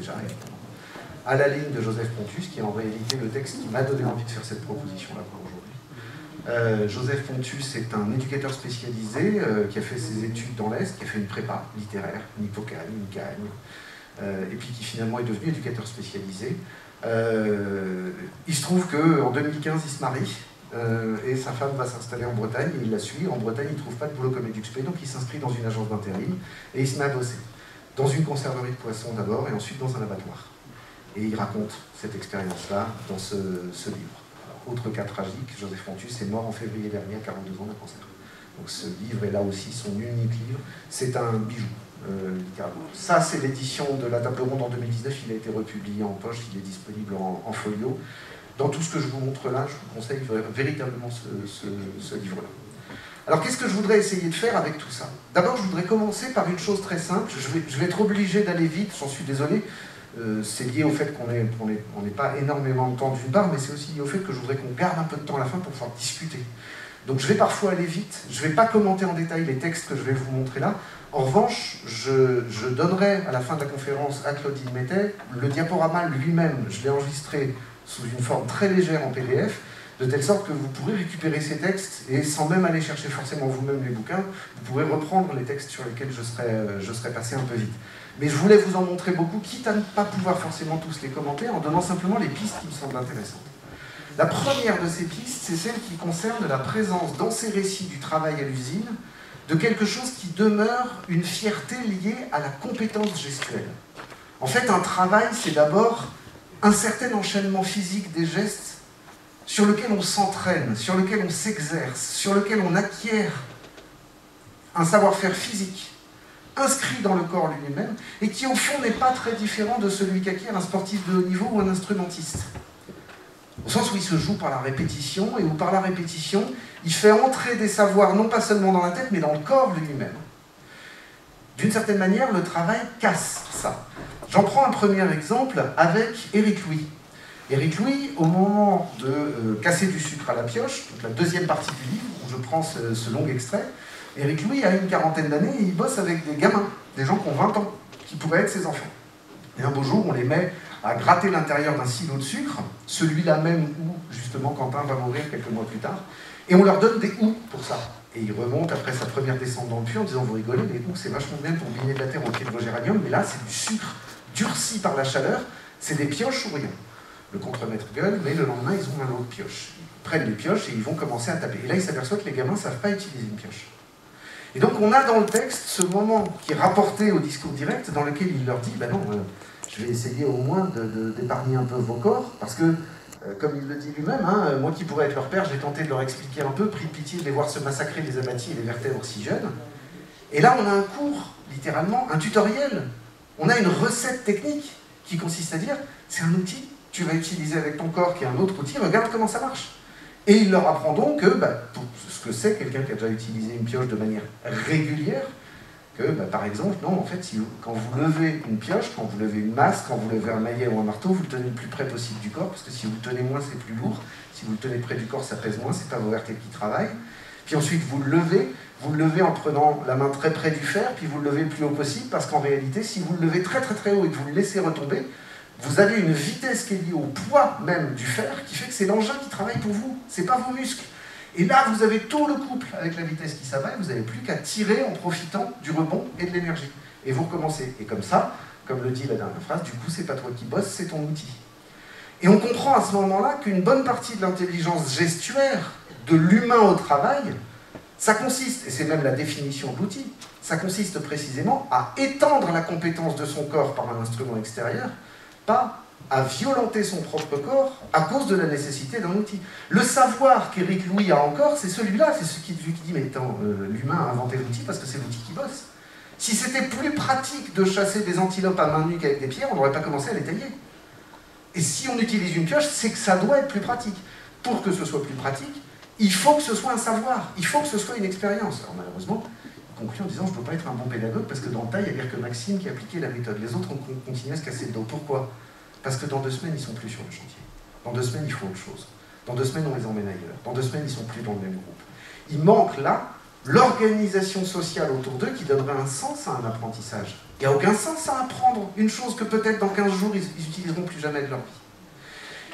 Flecha, à la ligne de Joseph Pontus, qui est en réalité le texte qui m'a donné envie de faire cette proposition-là pour aujourd'hui. Joseph Pontus est un éducateur spécialisé qui a fait ses études dans l'Est, qui a fait une prépa littéraire, une hippocane, une cagne, et puis qui finalement est devenu éducateur spécialisé. Il se trouve qu'en 2015, il se marie, et sa femme va s'installer en Bretagne, et il la suit. En Bretagne, il ne trouve pas de boulot comme éduc-spé, donc il s'inscrit dans une agence d'intérim, et il se met à bosser. Dans une conserverie de poissons d'abord, et ensuite dans un abattoir. Et il raconte cette expérience-là dans ce livre. Alors, autre cas tragique, Joseph Pontus est mort en février dernier à 42 ans d'un cancer. Donc ce livre est là aussi son unique livre. C'est un bijou, littéralement. Ça, c'est l'édition de la Table Ronde en 2019. Il a été republié en poche, il est disponible en folio. Dans tout ce que je vous montre là, je vous conseille véritablement ce livre-là. Alors, qu'est-ce que je voudrais essayer de faire avec tout ça? D'abord, je voudrais commencer par une chose très simple. Je vais être obligé d'aller vite, j'en suis désolé. C'est lié au fait qu'on n'est pas énormément de temps d'une part, mais c'est aussi lié au fait que je voudrais qu'on garde un peu de temps à la fin pour pouvoir discuter. Donc je vais parfois aller vite, je ne vais pas commenter en détail les textes que je vais vous montrer là. En revanche, je donnerai à la fin de la conférence à Claudine Mettet le diaporama lui-même. Je l'ai enregistré sous une forme très légère en PDF, de telle sorte que vous pourrez récupérer ces textes et sans même aller chercher forcément vous-même les bouquins, vous pourrez reprendre les textes sur lesquels je serai passé un peu vite. Mais je voulais vous en montrer beaucoup, quitte à ne pas pouvoir forcément tous les commenter, en donnant simplement les pistes qui me semblent intéressantes. La première de ces pistes, c'est celle qui concerne la présence dans ces récits du travail à l'usine de quelque chose qui demeure une fierté liée à la compétence gestuelle. En fait, un travail, c'est d'abord un certain enchaînement physique des gestes sur lequel on s'entraîne, sur lequel on s'exerce, sur lequel on acquiert un savoir-faire physique inscrit dans le corps lui-même, et qui au fond n'est pas très différent de celui qu'acquiert un sportif de haut niveau ou un instrumentiste. Au sens où il se joue par la répétition, et où par la répétition, il fait entrer des savoirs non pas seulement dans la tête, mais dans le corps lui-même. D'une certaine manière, le travail casse ça. J'en prends un premier exemple avec Éric Louis. Éric Louis, au moment de casser du sucre à la pioche, donc la deuxième partie du livre, où je prends ce long extrait, Éric Louis a une quarantaine d'années et il bosse avec des gamins, des gens qui ont 20 ans, qui pourraient être ses enfants. Et un beau jour, on les met à gratter l'intérieur d'un silo de sucre, celui-là même où, justement, Quentin va mourir quelques mois plus tard, et on leur donne des houes pour ça. Et il remonte après sa première descente dans le puits en disant « Vous rigolez, les houes, c'est vachement bien pour miner de la terre au pied de vos géraniums, mais là, c'est du sucre durci par la chaleur, c'est des pioches ou rien. » Le contremaître gueule, mais le lendemain, ils ont un lot de pioches. Ils prennent les pioches et ils vont commencer à taper. Et là, ils s'aperçoivent que les gamins ne savent pas utiliser une pioche. Et donc, on a dans le texte ce moment qui est rapporté au discours direct, dans lequel il leur dit « Ben non, je vais essayer au moins d'épargner un peu vos corps, parce que, comme il le dit lui-même, hein, moi qui pourrais être leur père, j'ai tenté de leur expliquer un peu, pris de pitié de les voir se massacrer les abattis et les vertèbres si jeunes. » Et là, on a un cours, littéralement, un tutoriel. On a une recette technique qui consiste à dire « C'est un outil, tu vas utiliser avec ton corps qui est un autre outil, regarde comment ça marche. » Et il leur apprend donc que, pour ce que c'est quelqu'un qui a déjà utilisé une pioche de manière régulière, que, par exemple, non, en fait, quand vous levez une pioche, quand vous levez une masse, quand vous levez un maillet ou un marteau, vous le tenez le plus près possible du corps, parce que si vous le tenez moins, c'est plus lourd. Si vous le tenez près du corps, ça pèse moins, c'est pas vos vertèbres qui travaillent. Puis ensuite, vous le levez en prenant la main très près du fer, puis vous le levez le plus haut possible, parce qu'en réalité, si vous le levez très très très haut et que vous le laissez retomber, vous avez une vitesse qui est liée au poids même du fer, qui fait que c'est l'engin qui travaille pour vous, c'est pas vos muscles. Et là, vous avez tout le couple avec la vitesse qui s'abat, et vous n'avez plus qu'à tirer en profitant du rebond et de l'énergie. Et vous recommencez. Et comme ça, comme le dit la dernière phrase, du coup, c'est pas toi qui bosses, c'est ton outil. Et on comprend à ce moment-là qu'une bonne partie de l'intelligence gestuelle de l'humain au travail, ça consiste, et c'est même la définition de l'outil, ça consiste précisément à étendre la compétence de son corps par un instrument extérieur, pas à violenter son propre corps à cause de la nécessité d'un outil. Le savoir qu'Éric Louis a encore, c'est celui-là, c'est ce qui dit, mais attends, l'humain a inventé l'outil parce que c'est l'outil qui bosse. Si c'était plus pratique de chasser des antilopes à main nue qu'avec des pierres, on n'aurait pas commencé à les tailler. Et si on utilise une pioche, c'est que ça doit être plus pratique. Pour que ce soit plus pratique, il faut que ce soit un savoir, il faut que ce soit une expérience. Alors malheureusement, il conclut en disant, je ne peux pas être un bon pédagogue parce que dans le tas, il n'y a bien que Maxime qui a appliqué la méthode. Les autres ont continué à se casser le dos. Pourquoi ? Parce que dans 2 semaines, ils ne sont plus sur le chantier. Dans 2 semaines, ils font autre chose. Dans 2 semaines, on les emmène ailleurs. Dans 2 semaines, ils ne sont plus dans le même groupe. Il manque là l'organisation sociale autour d'eux qui donnerait un sens à un apprentissage. Il n'y a aucun sens à apprendre une chose que peut-être dans 15 jours, ils n'utiliseront plus jamais de leur vie.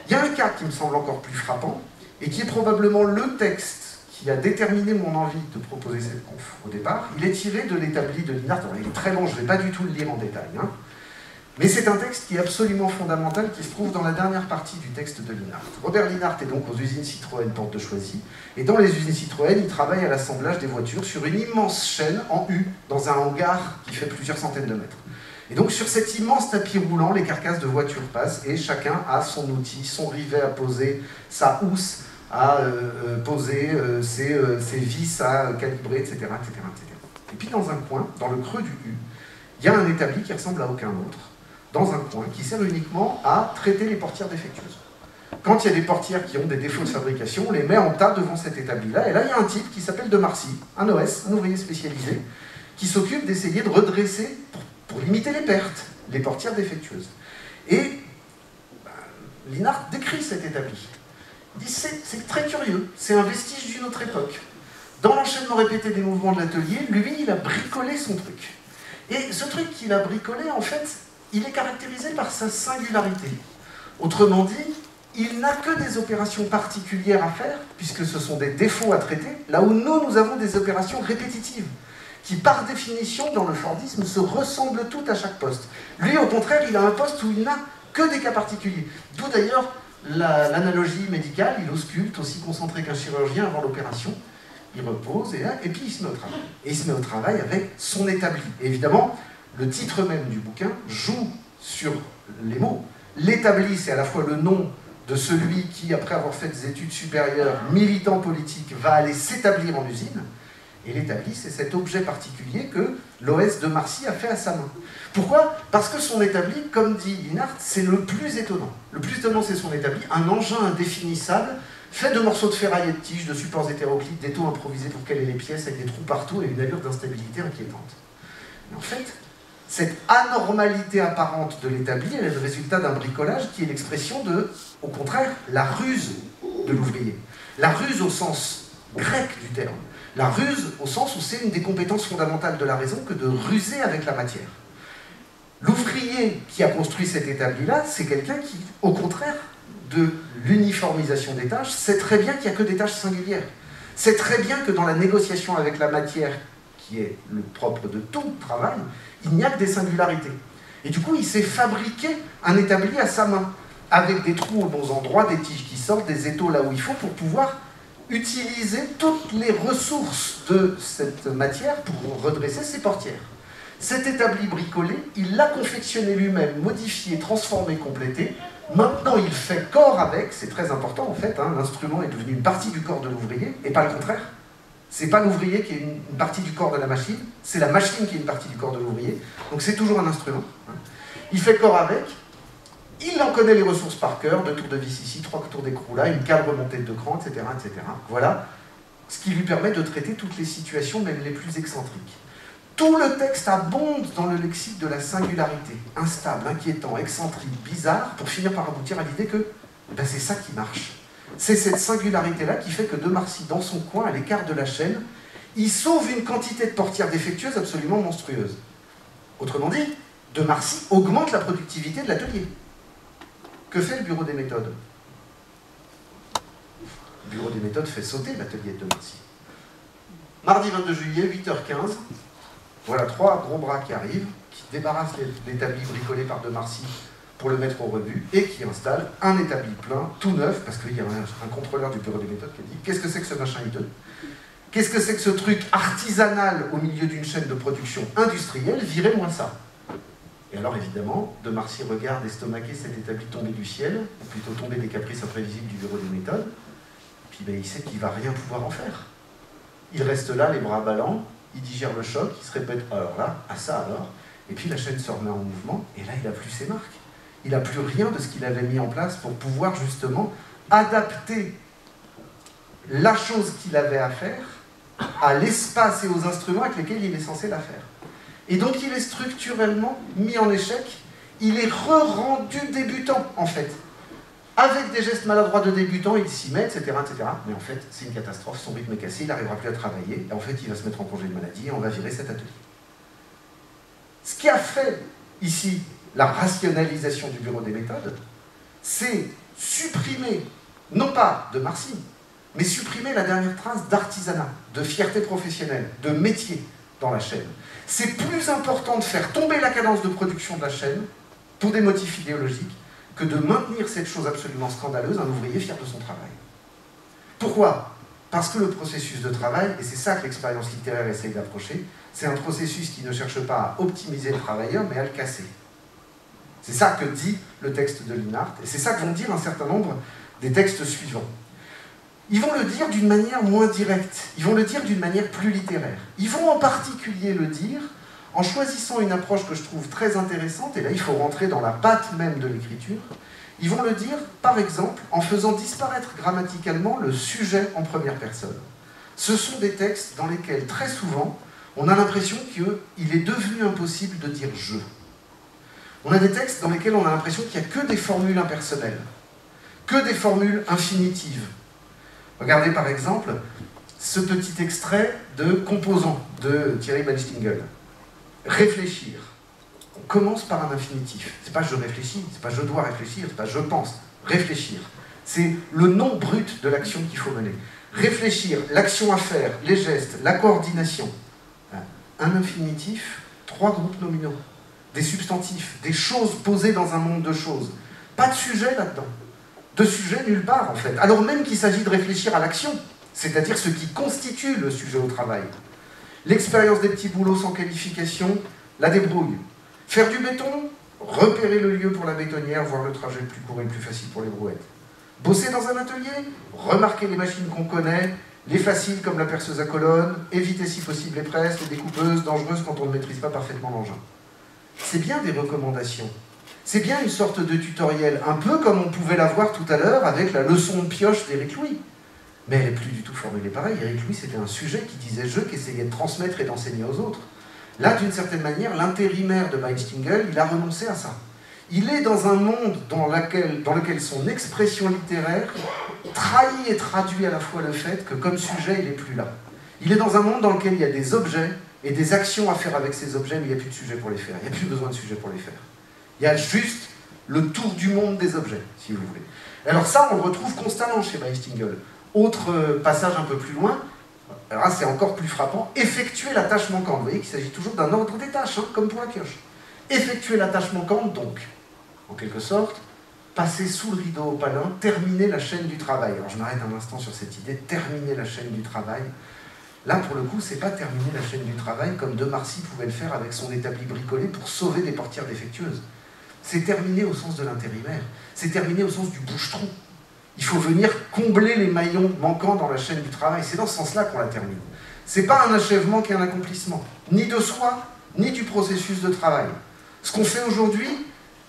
Il y a un cas qui me semble encore plus frappant, et qui est probablement le texte qui a déterminé mon envie de proposer cette conf au départ. Il est tiré de l'établi de Linhart. Alors, il est très long, je ne vais pas du tout le lire en détail, hein. Mais c'est un texte qui est absolument fondamental, qui se trouve dans la dernière partie du texte de Linhart. Robert Linhart est donc aux usines Citroën Porte de Choisy, et dans les usines Citroën, il travaille à l'assemblage des voitures sur une immense chaîne en U, dans un hangar qui fait plusieurs centaines de mètres. Et donc sur cet immense tapis roulant, les carcasses de voitures passent, et chacun a son outil, son rivet à poser, sa housse à poser, ses vis à calibrer, etc., etc., etc. Et puis dans un coin, dans le creux du U, il y a un établi qui ressemble à aucun autre, dans un coin qui sert uniquement à traiter les portières défectueuses. Quand il y a des portières qui ont des défauts de fabrication, on les met en tas devant cet établi-là, et là il y a un type qui s'appelle De Marcy, un OS, un ouvrier spécialisé, qui s'occupe d'essayer de redresser, pour limiter les pertes, les portières défectueuses. Et Linhart décrit cet établi. Il dit c'est très curieux, c'est un vestige d'une autre époque. Dans l'enchaînement répété des mouvements de l'atelier, lui, il a bricolé son truc. Et ce truc qu'il a bricolé, en fait, il est caractérisé par sa singularité. Autrement dit, il n'a que des opérations particulières à faire, puisque ce sont des défauts à traiter, là où nous avons des opérations répétitives, qui par définition, dans le Fordisme, se ressemblent toutes à chaque poste. Lui, au contraire, il a un poste où il n'a que des cas particuliers. D'où d'ailleurs l'analogie médicale, il ausculte, aussi concentré qu'un chirurgien avant l'opération. Il repose, et puis il se met au travail. Et il se met au travail avec son établi. Et évidemment, le titre même du bouquin joue sur les mots. L'établi, c'est à la fois le nom de celui qui, après avoir fait des études supérieures, militant politique, va aller s'établir en usine. Et l'établi, c'est cet objet particulier que l'OS de Marcy a fait à sa main. Pourquoi? Parce que son établi, comme dit Linhart, c'est le plus étonnant. Le plus étonnant, c'est son établi, un engin indéfinissable, fait de morceaux de ferraille et de tiges, de supports hétéroclites, d'étaux improvisés pour caler les pièces, avec des trous partout et une allure d'instabilité inquiétante. Mais en fait, cette anormalité apparente de l'établi, elle est le résultat d'un bricolage qui est l'expression de, au contraire, la ruse de l'ouvrier. La ruse au sens grec du terme. La ruse au sens où c'est une des compétences fondamentales de la raison que de ruser avec la matière. L'ouvrier qui a construit cet établi-là, c'est quelqu'un qui, au contraire de l'uniformisation des tâches, sait très bien qu'il n'y a que des tâches singulières. Sait très bien que dans la négociation avec la matière, qui est le propre de tout travail, il n'y a que des singularités. Et du coup, il s'est fabriqué un établi à sa main, avec des trous aux bons endroits, des tiges qui sortent, des étaux là où il faut, pour pouvoir utiliser toutes les ressources de cette matière pour redresser ses portières. Cet établi bricolé, il l'a confectionné lui-même, modifié, transformé, complété. Maintenant, il fait corps avec, c'est très important en fait, hein, l'instrument est devenu une partie du corps de l'ouvrier, et pas le contraire. C'est pas l'ouvrier qui est une partie du corps de la machine, c'est la machine qui est une partie du corps de l'ouvrier, donc c'est toujours un instrument. Il fait corps avec, il en connaît les ressources par cœur, 2 tours de vis ici, 3 tours d'écrou là, une cale remontée de 2 crans, etc., etc. Voilà, ce qui lui permet de traiter toutes les situations, même les plus excentriques. Tout le texte abonde dans le lexique de la singularité, instable, inquiétant, excentrique, bizarre, pour finir par aboutir à l'idée que ben, c'est ça qui marche. C'est cette singularité-là qui fait que De Marcy, dans son coin, à l'écart de la chaîne, il sauve une quantité de portières défectueuses absolument monstrueuse. Autrement dit, De Marcy augmente la productivité de l'atelier. Que fait le bureau des méthodes? Le bureau des méthodes fait sauter l'atelier de Marcy. Mardi 22 juillet, 8h15, voilà 3 gros bras qui arrivent, qui débarrassent l'établi bricolé par De Marcy pour le mettre au rebut, et qui installent un établi plein, tout neuf, parce qu'il y a un contrôleur du bureau des méthodes qui a dit « Qu'est-ce que c'est que ce machin hideux? Qu'est-ce que c'est que ce truc artisanal au milieu d'une chaîne de production industrielle? Virez-moi ça !» Et alors évidemment, De Marcy regarde estomaqué cet établi tombé du ciel, ou plutôt tombé des caprices imprévisibles du bureau des méthodes, puis ben, il sait qu'il ne va rien pouvoir en faire. Il reste là, les bras ballants, il digère le choc, il se répète « alors là, à ça alors », et puis la chaîne se remet en mouvement, et là il n'a plus ses marques. Il n'a plus rien de ce qu'il avait mis en place pour pouvoir justement adapter la chose qu'il avait à faire à l'espace et aux instruments avec lesquels il est censé la faire. Et donc il est structurellement mis en échec, il est re-rendu débutant en fait. Avec des gestes maladroits de débutant, il s'y met, etc., etc. Mais en fait, c'est une catastrophe, son rythme est cassé, il n'arrivera plus à travailler, et en fait il va se mettre en congé de maladie et on va virer cet atelier. Ce qui a fait ici la rationalisation du bureau des méthodes, c'est supprimer, non pas de Marcy, mais supprimer la dernière trace d'artisanat, de fierté professionnelle, de métier dans la chaîne. C'est plus important de faire tomber la cadence de production de la chaîne, pour des motifs idéologiques, que de maintenir cette chose absolument scandaleuse, un ouvrier fier de son travail. Pourquoi? Parce que le processus de travail, et c'est ça que l'expérience littéraire essaye d'approcher, c'est un processus qui ne cherche pas à optimiser le travailleur, mais à le casser. C'est ça que dit le texte de Linhart, et c'est ça que vont dire un certain nombre des textes suivants. Ils vont le dire d'une manière moins directe, ils vont le dire d'une manière plus littéraire. Ils vont en particulier le dire en choisissant une approche que je trouve très intéressante, et là il faut rentrer dans la patte même de l'écriture. Ils vont le dire, par exemple, en faisant disparaître grammaticalement le sujet en première personne. Ce sont des textes dans lesquels, très souvent, on a l'impression qu'il est devenu impossible de dire « je ». On a des textes dans lesquels on a l'impression qu'il n'y a que des formules impersonnelles, que des formules infinitives. Regardez par exemple ce petit extrait de Composant de Thierry Beinstiengel. Réfléchir. On commence par un infinitif. C'est pas je réfléchis, c'est pas je dois réfléchir, c'est pas je pense. Réfléchir. C'est le nom brut de l'action qu'il faut mener. Réfléchir, l'action à faire, les gestes, la coordination. Un infinitif, 3 groupes nominaux. Des substantifs, des choses posées dans un monde de choses. Pas de sujet là-dedans. De sujet nulle part, en fait. Alors même qu'il s'agit de réfléchir à l'action, c'est-à-dire ce qui constitue le sujet au travail. L'expérience des petits boulots sans qualification, la débrouille. Faire du béton, repérer le lieu pour la bétonnière, voir le trajet le plus court et le plus facile pour les brouettes. Bosser dans un atelier, remarquer les machines qu'on connaît, les faciles comme la perceuse à colonne, éviter si possible les presses, les découpeuses, dangereuses quand on ne maîtrise pas parfaitement l'engin. C'est bien des recommandations. C'est bien une sorte de tutoriel, un peu comme on pouvait l'avoir tout à l'heure avec la leçon de pioche d'Éric Louis. Mais elle n'est plus du tout formulée pareil. Éric Louis, c'était un sujet qui disait « je », qui essayait de transmettre et d'enseigner aux autres. Là, d'une certaine manière, l'intérimaire de Beinstiengel, il a renoncé à ça. Il est dans un monde dans lequel son expression littéraire trahit et traduit à la fois le fait que, comme sujet, il n'est plus là. Il est dans un monde dans lequel il y a des objets et des actions à faire avec ces objets, mais il n'y a plus de sujet pour les faire. Il n'y a plus besoin de sujet pour les faire. Il y a juste le tour du monde des objets, si vous voulez. Alors ça, on le retrouve constamment chez Beinstiengel. Autre passage un peu plus loin, alors là c'est encore plus frappant, effectuer la tâche manquante. Vous voyez qu'il s'agit toujours d'un ordre des tâches, hein, comme pour la pioche. Effectuer la tâche manquante, donc, en quelque sorte, passer sous le rideau au palin, terminer la chaîne du travail. Alors je m'arrête un instant sur cette idée, terminer la chaîne du travail. Là, pour le coup, c'est pas terminer la chaîne du travail comme De Marcy pouvait le faire avec son établi bricolé pour sauver des portières défectueuses. C'est terminer au sens de l'intérimaire, c'est terminer au sens du bouche-trou. Il faut venir combler les maillons manquants dans la chaîne du travail. C'est dans ce sens-là qu'on la termine. Ce n'est pas un achèvement qui est un accomplissement, ni de soi, ni du processus de travail. Ce qu'on fait aujourd'hui,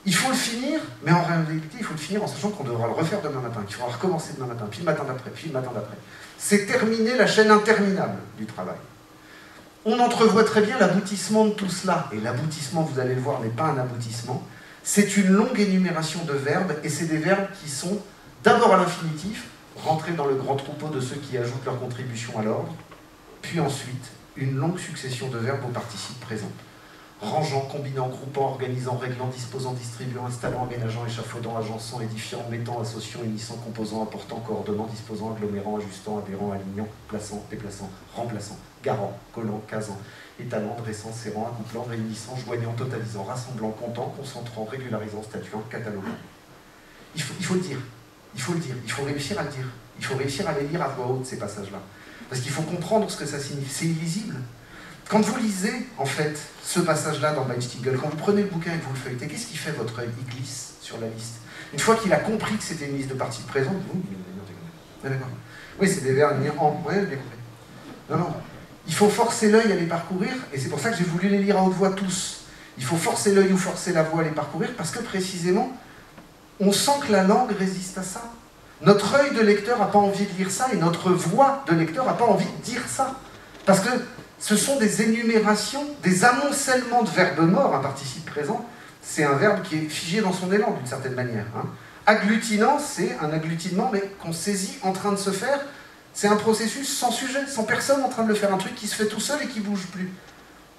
il faut le finir, mais en réalité, il faut le finir en sachant qu'on devra le refaire demain matin, qu'il faudra recommencer demain matin, puis le matin d'après, puis le matin d'après. C'est terminer la chaîne interminable du travail. On entrevoit très bien l'aboutissement de tout cela. Et l'aboutissement, vous allez le voir, n'est pas un aboutissement. C'est une longue énumération de verbes, et c'est des verbes qui sont d'abord à l'infinitif, rentrer dans le grand troupeau de ceux qui ajoutent leur contribution à l'ordre, puis ensuite, une longue succession de verbes au participe présent. Rangeant, combinant, groupant, organisant, réglant, disposant, distribuant, installant, aménageant, échafaudant, agençant, édifiant, mettant, associant, unissant, composant, apportant, coordonnant, disposant, agglomérant, ajustant, adhérant, alignant, plaçant, déplaçant, remplaçant, garant, collant, casant, étalant, dressant, serrant, accouplant, réunissant, joignant, totalisant, rassemblant, comptant, concentrant, régularisant, statuant, cataloguant. Il faut le dire. Il faut le dire, il faut réussir à le dire. Il faut réussir à les lire à voix haute, ces passages-là. Parce qu'il faut comprendre ce que ça signifie. C'est illisible. Quand vous lisez, en fait, ce passage-là dans Beinstiengel, quand vous prenez le bouquin et que vous le feuilletez, qu'est-ce qui fait votre œil? Il glisse sur la liste. Une fois qu'il a compris que c'était une liste de participes présents, d'accord. Oui, c'est des verbes en. Oui, bien compris. Non, non. Il faut forcer l'œil à les parcourir, et c'est pour ça que j'ai voulu les lire à haute voix tous. Il faut forcer l'œil ou forcer la voix à les parcourir, parce que précisément, on sent que la langue résiste à ça. Notre œil de lecteur n'a pas envie de lire ça, et notre voix de lecteur n'a pas envie de dire ça. Parce que ce sont des énumérations, des amoncellements de verbes morts, un participe présent. C'est un verbe qui est figé dans son élan, d'une certaine manière. Hein. Agglutinant, c'est un agglutinement, mais qu'on saisit en train de se faire. C'est un processus sans sujet, sans personne en train de le faire. Un truc qui se fait tout seul et qui ne bouge plus.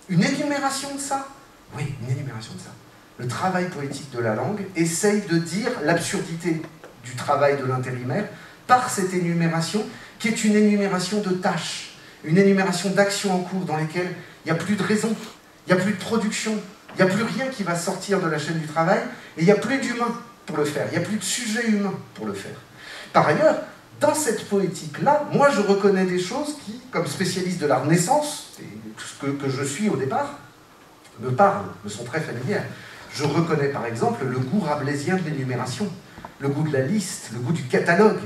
Une énumération de ça. Oui, une énumération de ça. Le travail poétique de la langue essaye de dire l'absurdité du travail de l'intérimaire par cette énumération qui est une énumération de tâches, une énumération d'actions en cours dans lesquelles il n'y a plus de raison, il n'y a plus de production, il n'y a plus rien qui va sortir de la chaîne du travail et il n'y a plus d'humain pour le faire, il n'y a plus de sujet humain pour le faire. Par ailleurs, dans cette poétique-là, moi je reconnais des choses qui, comme spécialiste de la Renaissance, et que je suis au départ, me parlent, me sont très familières. Je reconnais par exemple le goût rabelaisien de l'énumération, le goût de la liste, le goût du catalogue.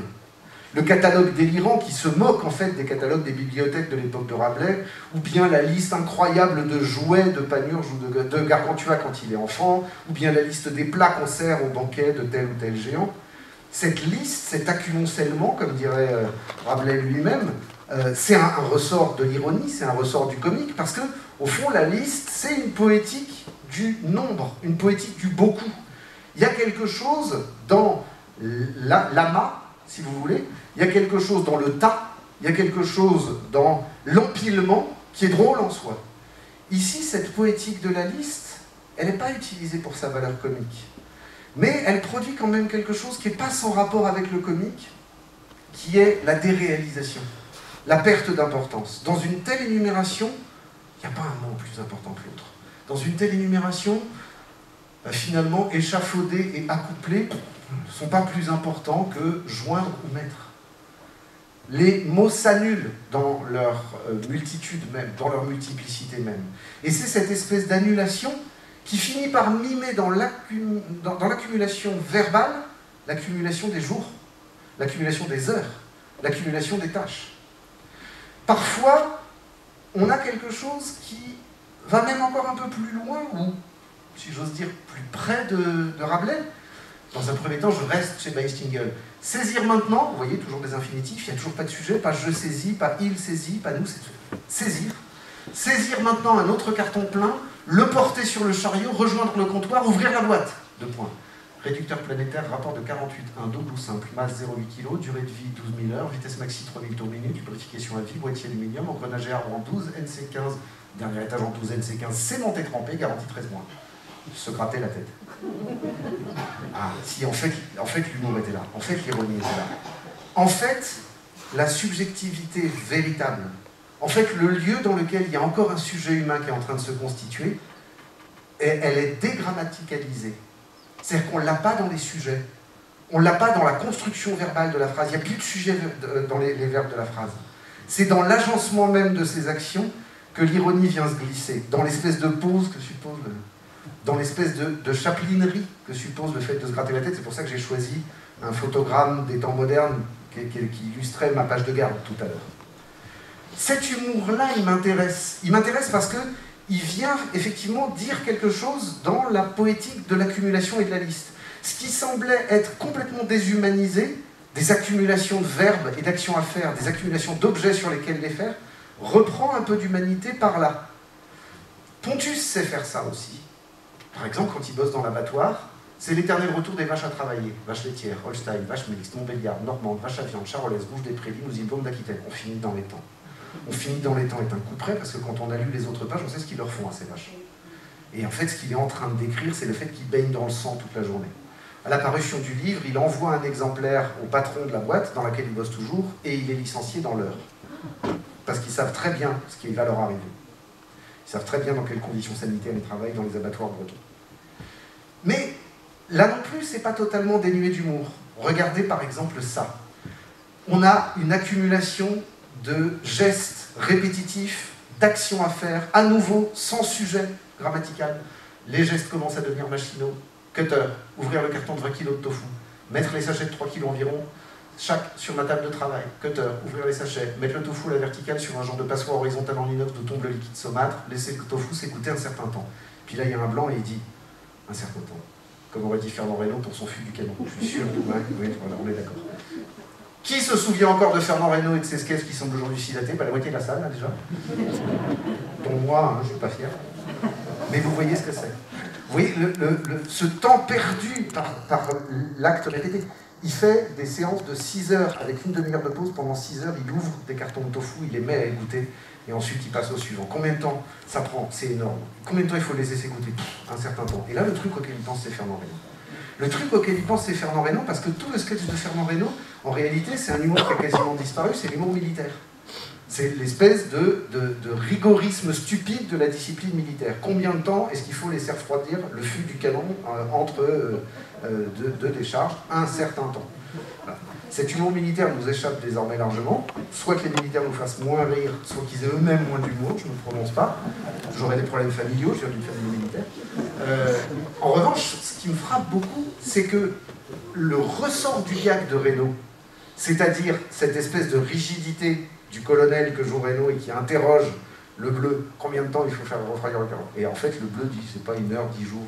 Le catalogue délirant qui se moque en fait des catalogues des bibliothèques de l'époque de Rabelais, ou bien la liste incroyable de jouets de Panurge ou de Gargantua quand il est enfant, ou bien la liste des plats qu'on sert au banquet de tel ou tel géant. Cette liste, cet acumoncellement, comme dirait Rabelais lui-même, c'est un ressort de l'ironie, c'est un ressort du comique, parce que, au fond, la liste, c'est une poétique du nombre, une poétique du beaucoup. Il y a quelque chose dans l'amas, si vous voulez, il y a quelque chose dans le tas, il y a quelque chose dans l'empilement qui est drôle en soi. Ici, cette poétique de la liste, elle n'est pas utilisée pour sa valeur comique. Mais elle produit quand même quelque chose qui n'est pas sans rapport avec le comique, qui est la déréalisation, la perte d'importance. Dans une telle énumération, il n'y a pas un mot plus important que l'autre. Dans une telle énumération, finalement, échafauder et accoupler ne sont pas plus importants que joindre ou mettre. Les mots s'annulent dans leur multitude même, dans leur multiplicité même. Et c'est cette espèce d'annulation qui finit par mimer dans l'accumulation verbale, l'accumulation des jours, l'accumulation des heures, l'accumulation des tâches. Parfois, on a quelque chose qui va même encore un peu plus loin, ou, si j'ose dire, plus près de Rabelais. Dans un premier temps, je reste chez Beistingel. Saisir maintenant, vous voyez, toujours des infinitifs, il n'y a toujours pas de sujet, pas je saisis, pas il saisit, pas nous, c'est saisir. Saisir maintenant un autre carton plein, le porter sur le chariot, rejoindre le comptoir, ouvrir la boîte. 2 points. Réducteur planétaire, rapport de 48,1, double ou simple, masse 0,8 kg, durée de vie 12 000 heures, vitesse maxi 3000 tours minute, lubrification à vie, boîtier aluminium, engrenage et arbre en 12, NC15, dernier étage en 12, NC15, sémenté trempé, garantie 13 mois. Se gratter la tête. Ah, si, en fait l'humour était là, en fait l'ironie était là. En fait, la subjectivité véritable, en fait le lieu dans lequel il y a encore un sujet humain qui est en train de se constituer, elle est dégrammaticalisée. C'est-à-dire qu'on ne l'a pas dans les sujets, on ne l'a pas dans la construction verbale de la phrase, il n'y a plus de sujet dans les verbes de la phrase. C'est dans l'agencement même de ces actions que l'ironie vient se glisser, dans l'espèce de pause que suppose dans l'espèce de chapelinerie que suppose le fait de se gratter la tête. C'est pour ça que j'ai choisi un photogramme des temps modernes qui illustrait ma page de garde tout à l'heure. Cet humour-là, il m'intéresse. Il m'intéresse parce qu'il vient effectivement dire quelque chose dans la poétique de l'accumulation et de la liste. Ce qui semblait être complètement déshumanisé, des accumulations de verbes et d'actions à faire, des accumulations d'objets sur lesquels les faire, reprend un peu d'humanité par là. Pontus sait faire ça aussi. Par exemple, quand il bosse dans l'abattoir, c'est l'éternel retour des vaches à travailler. Vaches laitières, Holstein, vaches mixtes, Montbéliard, Normande, vaches à viande, charolaise, rouge des prairies, limousin, blonde d'Aquitaine. On finit dans les temps. On finit dans les temps est un coup près parce que quand on a lu les autres pages, on sait ce qu'ils leur font à ces vaches. Et en fait, ce qu'il est en train de décrire, c'est le fait qu'ils baignent dans le sang toute la journée. À la parution du livre, il envoie un exemplaire au patron de la boîte dans laquelle il bosse toujours et il est licencié dans l'heure. Parce qu'ils savent très bien ce qui va leur arriver. Ils savent très bien dans quelles conditions sanitaires ils travaillent dans les abattoirs bretons. Mais là non plus, c'est pas totalement dénué d'humour. Regardez par exemple ça. On a une accumulation de gestes répétitifs, d'actions à faire, à nouveau, sans sujet grammatical. Les gestes commencent à devenir machinaux. Cutter, ouvrir le carton de 20 kg de tofu, mettre les sachets de 3 kg environ, chaque sur ma table de travail. Cutter, ouvrir les sachets, mettre le tofu à la verticale sur un genre de passoire horizontale en inox d'où tombe le liquide saumâtre, laisser le tofu s'écouter un certain temps. Puis là, il y a un blanc et il dit un certain temps. Comme aurait dit Fernand Reynaud pour son fût du canon. Je suis sûr, oui, voilà, on est d'accord. Qui se souvient encore de Fernand Reynaud et de ses sketchs qui semblent aujourd'hui si datés? La moitié de la salle, là, déjà. Dont moi, je ne suis pas fier. Mais vous voyez ce que c'est. Vous voyez, ce temps perdu par l'acte répété. Il fait des séances de 6 heures avec une demi-heure de pause. Pendant 6 heures, il ouvre des cartons de tofu, il les met à égoutter. et ensuite il passe au suivant. Combien de temps ça prend? C'est énorme. Combien de temps il faut laisser s'écouter? Un certain temps. Et là, le truc auquel il pense, c'est Fernand Reynaud. Le truc auquel il pense, c'est Fernand Reynaud, parce que tout le sketch de Fernand Reynaud, en réalité, c'est un humour qui a quasiment disparu, c'est l'humour militaire. C'est l'espèce de rigorisme stupide de la discipline militaire. Combien de temps est-ce qu'il faut laisser refroidir le fût du canon entre deux décharges? Un certain temps. Voilà. Cet humour militaire nous échappe désormais largement. Soit que les militaires nous fassent moins rire, soit qu'ils aient eux-mêmes moins d'humour, je ne me prononce pas. J'aurais des problèmes familiaux, je viens d'une famille militaire. En revanche, ce qui me frappe beaucoup, c'est que le ressort du gag de Reynaud, c'est-à-dire cette espèce de rigidité du colonel que joue Reynaud et qui interroge le bleu, combien de temps il faut faire refroidir le canon? Et en fait, le bleu dit, c'est pas 1 heure, 10 jours,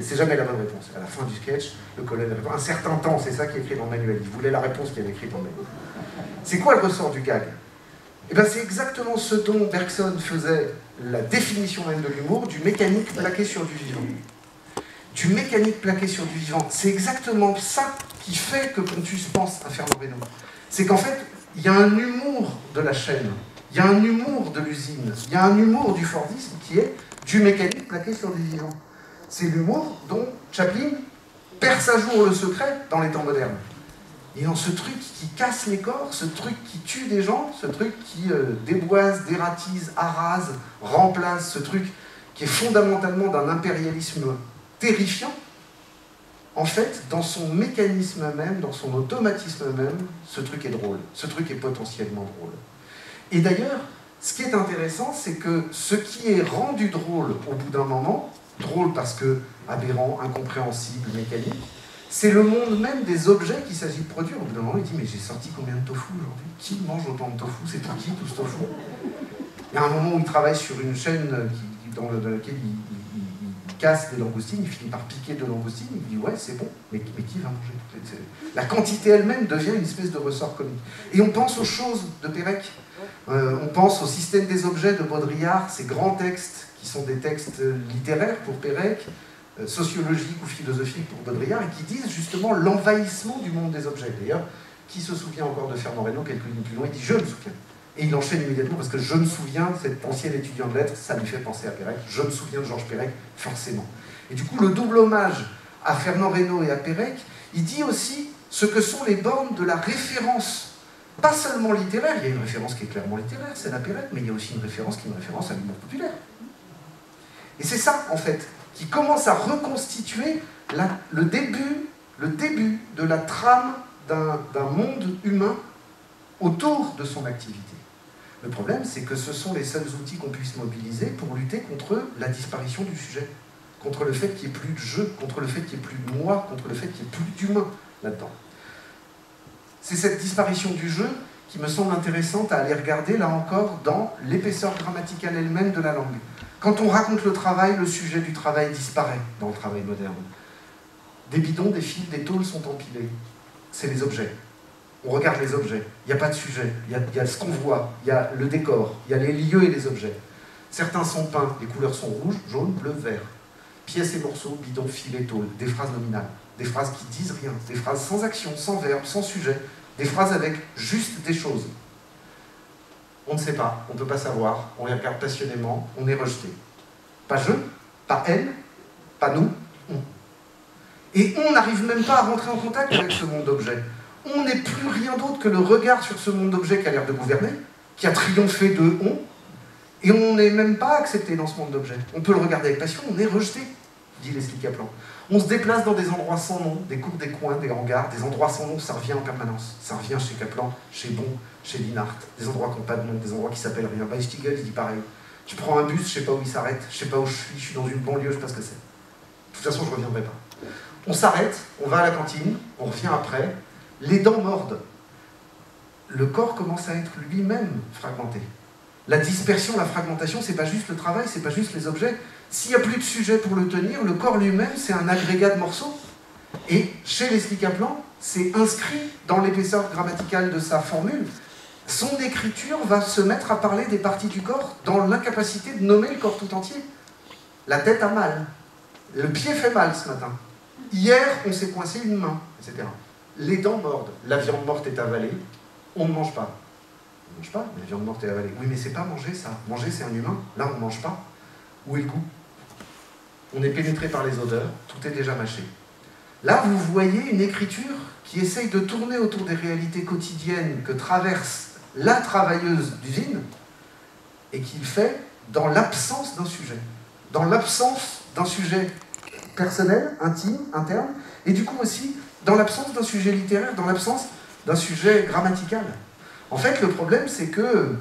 c'est jamais la bonne réponse. À la fin du sketch, le colonel répond un certain temps, c'est ça qui est écrit dans le manuel. Il voulait la réponse qui est écrite dans le manuel. C'est quoi le ressort du gag? Eh bien, c'est exactement ce dont Bergson faisait la définition même de l'humour, du mécanique plaqué sur du vivant. Du mécanique plaqué sur du vivant. C'est exactement ça qui fait que Pontus pense à Fernand Reynaud. C'est qu'en fait, il y a un humour de la chaîne, il y a un humour de l'usine, il y a un humour du Fordisme qui est du mécanique plaqué sur du vivant. C'est l'humour dont Chaplin perce à jour le secret dans les temps modernes. Et dans ce truc qui casse les corps, ce truc qui tue des gens, ce truc qui déboise, dératise, arrase, remplace, ce truc qui est fondamentalement d'un impérialisme terrifiant, en fait, dans son mécanisme même, dans son automatisme même, ce truc est drôle, ce truc est potentiellement drôle. Et d'ailleurs, ce qui est intéressant, c'est que ce qui est rendu drôle au bout d'un moment, drôle parce que aberrant, incompréhensible, mécanique, c'est le monde même des objets qu'il s'agit de produire. Au bout d'un moment, il dit, mais j'ai sorti combien de tofu aujourd'hui? Qui mange autant de tofu? C'est pour qui tout ce tofu? Il y a un moment où il travaille sur une chaîne dans laquelle il casse des langoustines, il finit par piquer de langoustines, il dit ouais c'est bon, mais qui va manger? La quantité elle-même devient une espèce de ressort comique. Et on pense aux choses de Pérec, on pense au système des objets de Baudrillard, ces grands textes qui sont des textes littéraires pour Pérec, sociologiques ou philosophiques pour Baudrillard, et qui disent justement l'envahissement du monde des objets. D'ailleurs, qui se souvient encore de Fernand Reynaud, quelques lignes plus loin, il dit je me souviens. Et il enchaîne immédiatement parce que je me souviens, cet ancien étudiant de lettres, ça lui fait penser à Pérec. Je me souviens de Georges Pérec, forcément. Et du coup, le double hommage à Fernand Reynaud et à Pérec, il dit aussi ce que sont les bornes de la référence. Pas seulement littéraire, il y a une référence qui est clairement littéraire, c'est la Pérec, mais il y a aussi une référence qui est une référence à l'humour populaire. Et c'est ça, en fait, qui commence à reconstituer le début de la trame d'un monde humain autour de son activité. Le problème, c'est que ce sont les seuls outils qu'on puisse mobiliser pour lutter contre la disparition du sujet, contre le fait qu'il n'y ait plus de jeu, contre le fait qu'il n'y ait plus de moi, contre le fait qu'il n'y ait plus d'humain là-dedans. C'est cette disparition du jeu qui me semble intéressante à aller regarder, là encore, dans l'épaisseur grammaticale elle-même de la langue. Quand on raconte le travail, le sujet du travail disparaît dans le travail moderne. Des bidons, des fils, des tôles sont empilés. C'est les objets. On regarde les objets, il n'y a pas de sujet, il y a ce qu'on voit, il y a le décor, il y a les lieux et les objets. Certains sont peints, les couleurs sont rouges, jaune, bleu, vert. Pièces et morceaux, bidons, filets, tôles, des phrases nominales, des phrases qui disent rien, des phrases sans action, sans verbe, sans sujet, des phrases avec juste des choses. On ne sait pas, on ne peut pas savoir, on les regarde passionnément, on est rejeté. Pas je, pas elle, pas nous, on. Et on n'arrive même pas à rentrer en contact avec ce monde d'objets. On n'est plus rien d'autre que le regard sur ce monde d'objets qui a l'air de gouverner, qui a triomphé de on, et on n'est même pas accepté dans ce monde d'objets. On peut le regarder avec passion, on est rejeté, dit Leslie Kaplan. On se déplace dans des endroits sans nom, des cours, des coins, des hangars, des endroits sans nom, ça revient en permanence. Ça revient chez Kaplan, chez Bon, chez Linhart, des endroits qui n'ont pas de nom, des endroits qui s'appellent rien. Weistiegel, il dit pareil. Je prends un bus, je ne sais pas où il s'arrête, je ne sais pas où je suis dans une banlieue, je ne sais pas ce que c'est. De toute façon, je ne reviendrai pas. On s'arrête, on va à la cantine, on revient après, les dents mordent. Le corps commence à être lui-même fragmenté. La dispersion, la fragmentation, c'est pas juste le travail, c'est pas juste les objets. S'il n'y a plus de sujet pour le tenir, le corps lui-même, c'est un agrégat de morceaux. Et chez Leslie Kaplan, c'est inscrit dans l'épaisseur grammaticale de sa formule. Son écriture va se mettre à parler des parties du corps dans l'incapacité de nommer le corps tout entier. La tête a mal. Le pied fait mal ce matin. Hier, on s'est coincé une main, etc. Les dents mordent. La viande morte est avalée. On ne mange pas. On ne mange pas, la viande morte est avalée. Oui, mais c'est pas manger ça. Manger, c'est un humain. Là, on ne mange pas. Où est le goût? On est pénétré par les odeurs, tout est déjà mâché. Là, vous voyez une écriture qui essaye de tourner autour des réalités quotidiennes que traverse la travailleuse d'usine et qu'il fait dans l'absence d'un sujet. Dans l'absence d'un sujet personnel, intime, interne, et du coup aussi dans l'absence d'un sujet littéraire, dans l'absence d'un sujet grammatical. En fait, le problème, c'est que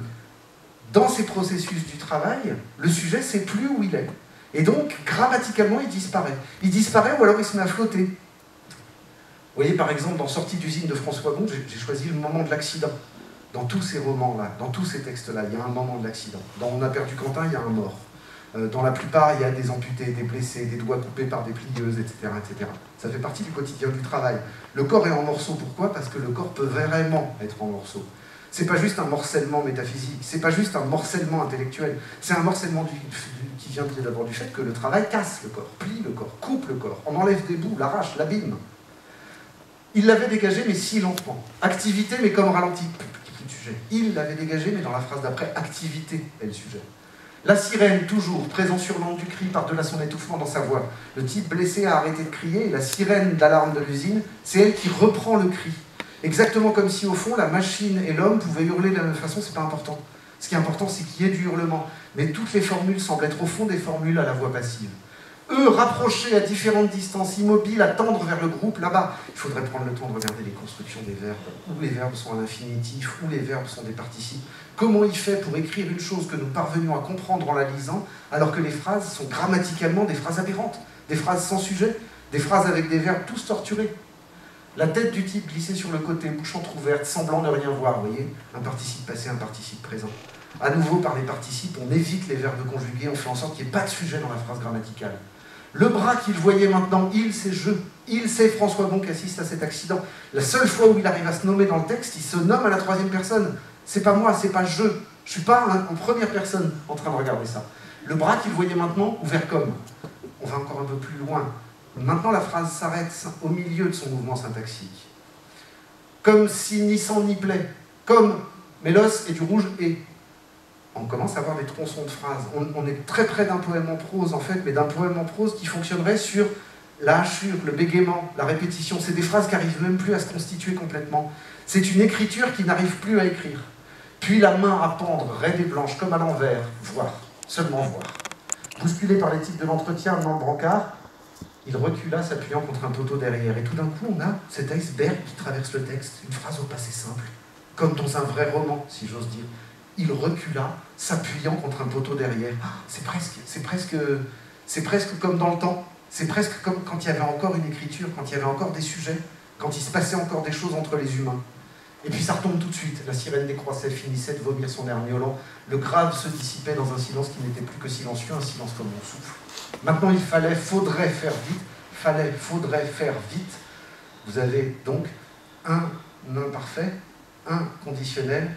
dans ces processus du travail, le sujet ne sait plus où il est. Et donc, grammaticalement, il disparaît. Il disparaît ou alors il se met à flotter. Vous voyez, par exemple, dans Sortie d'usine de François Bon, j'ai choisi le moment de l'accident. Dans tous ces romans-là, dans tous ces textes-là, il y a un moment de l'accident. Dans On a perdu Quentin, il y a un mort. Dans la plupart, il y a des amputés, des blessés, des doigts coupés par des plieuses, etc., etc. Ça fait partie du quotidien du travail. Le corps est en morceaux, pourquoi? Parce que le corps peut vraiment être en morceaux. C'est pas juste un morcellement métaphysique, c'est pas juste un morcellement intellectuel, c'est un morcellement qui vient d'abord du fait que le travail casse le corps, plie le corps, coupe le corps, on enlève des bouts, l'arrache, l'abîme. Il l'avait dégagé, mais si lentement. Activité, mais comme ralenti. Sujet. Il l'avait dégagé, mais dans la phrase d'après, activité est le sujet. La sirène, toujours, présent sur l'onde du cri par-delà son étouffement dans sa voix. Le type blessé a arrêté de crier, et la sirène d'alarme de l'usine, c'est elle qui reprend le cri. Exactement comme si, au fond, la machine et l'homme pouvaient hurler de la même façon, c'est pas important. Ce qui est important, c'est qu'il y ait du hurlement. Mais toutes les formules semblent être au fond des formules à la voix passive. Eux, rapprochés à différentes distances, immobiles, à tendre vers le groupe, là-bas, il faudrait prendre le temps de regarder les constructions des verbes, où les verbes sont à l'infinitif, où les verbes sont des participes. Comment il fait pour écrire une chose que nous parvenions à comprendre en la lisant, alors que les phrases sont grammaticalement des phrases aberrantes, des phrases sans sujet, des phrases avec des verbes tous torturés. La tête du type glissée sur le côté, bouche entrouverte, semblant ne rien voir, vous voyez, un participe passé, un participe présent. À nouveau, par les participes, on évite les verbes conjugués, on fait en sorte qu'il n'y ait pas de sujet dans la phrase grammaticale. Le bras qu'il voyait maintenant, il, c'est je. Il, c'est François Bon qui assiste à cet accident. La seule fois où il arrive à se nommer dans le texte, il se nomme à la troisième personne. C'est pas moi, c'est pas je. Je suis pas en première personne en train de regarder ça. Le bras qu'il voyait maintenant, ouvert comme. On va encore un peu plus loin. Maintenant, la phrase s'arrête au milieu de son mouvement syntaxique. Comme si ni sang ni plaie. Comme Mélos et du rouge et. On commence à avoir des tronçons de phrases. On est très près d'un poème en prose, en fait, mais d'un poème en prose qui fonctionnerait sur la hachure, le bégaiement, la répétition. C'est des phrases qui n'arrivent même plus à se constituer complètement. C'est une écriture qui n'arrive plus à écrire. Puis la main à pendre, raide et blanche, comme à l'envers, voir, seulement voir. Bousculé par les types de l'entretien dans le brancard, il recula, s'appuyant contre un poteau derrière. Et tout d'un coup, on a cet iceberg qui traverse le texte, une phrase au passé simple, comme dans un vrai roman, si j'ose dire. Il recula, s'appuyant contre un poteau derrière. C'est presque comme dans le temps. C'est presque comme quand il y avait encore une écriture, quand il y avait encore des sujets, quand il se passait encore des choses entre les humains. Et puis ça retombe tout de suite. La sirène décroissait, finissait de vomir son air miaulant. Le grave se dissipait dans un silence qui n'était plus que silencieux, un silence comme mon souffle. Maintenant, faudrait faire vite. Faudrait faire vite. Vous avez donc un imparfait, un conditionnel,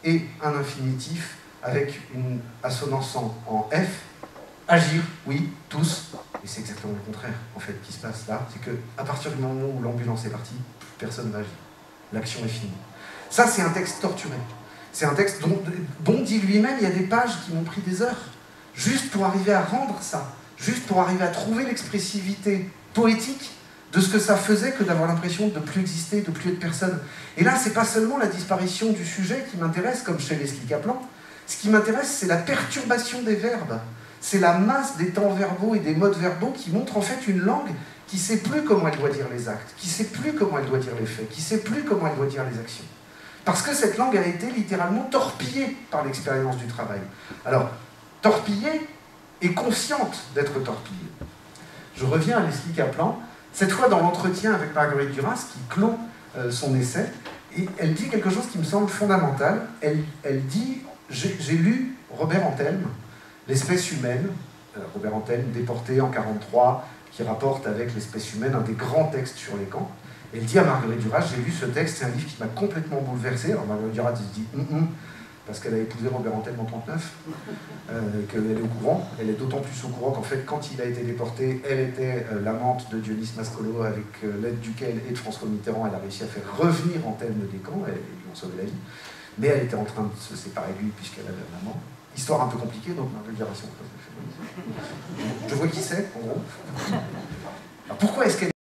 et un infinitif avec une assonance en F. Agir, oui, tous. Et c'est exactement le contraire, en fait, qui se passe là. C'est qu'à partir du moment où l'ambulance est partie, personne ne va agir. L'action est finie. Ça, c'est un texte torturé. C'est un texte dont Bon dit lui-même, il y a des pages qui m'ont pris des heures. Juste pour arriver à rendre ça. Juste pour arriver à trouver l'expressivité poétique de ce que ça faisait que d'avoir l'impression de ne plus exister, de ne plus être personne. Et là, c'est pas seulement la disparition du sujet qui m'intéresse, comme chez Leslie Kaplan. Ce qui m'intéresse, c'est la perturbation des verbes. C'est la masse des temps verbaux et des modes verbaux qui montrent en fait une langue qui ne sait plus comment elle doit dire les actes, qui ne sait plus comment elle doit dire les faits, qui ne sait plus comment elle doit dire les actions. Parce que cette langue a été littéralement torpillée par l'expérience du travail. Alors, torpillée et consciente d'être torpillée. Je reviens à Leslie Kaplan. Cette fois, dans l'entretien avec Marguerite Duras, qui clôt son essai, et elle dit quelque chose qui me semble fondamental. Elle dit « J'ai lu Robert Antelme, L'espèce humaine », Robert Antelme, déporté en 1943, qui rapporte avec l'espèce humaine un des grands textes sur les camps. Elle dit à Marguerite Duras « J'ai lu ce texte, c'est un livre qui m'a complètement bouleversé ». Alors Marguerite Duras se dit parce qu'elle a épousé Robert Antelme en 1939, qu'elle est au courant. Elle est d'autant plus au courant qu'en fait, quand il a été déporté, elle était l'amante de Dionys Mascolo, avec l'aide duquel et de François Mitterrand, elle a réussi à faire revenir Antelme des camps, et lui ont sauvé la vie. mais elle était en train de se séparer de lui puisqu'elle avait un amant. Histoire un peu compliquée, donc ma vulgarisation. Je vois qui c'est, en gros. Alors pourquoi est-ce qu'elle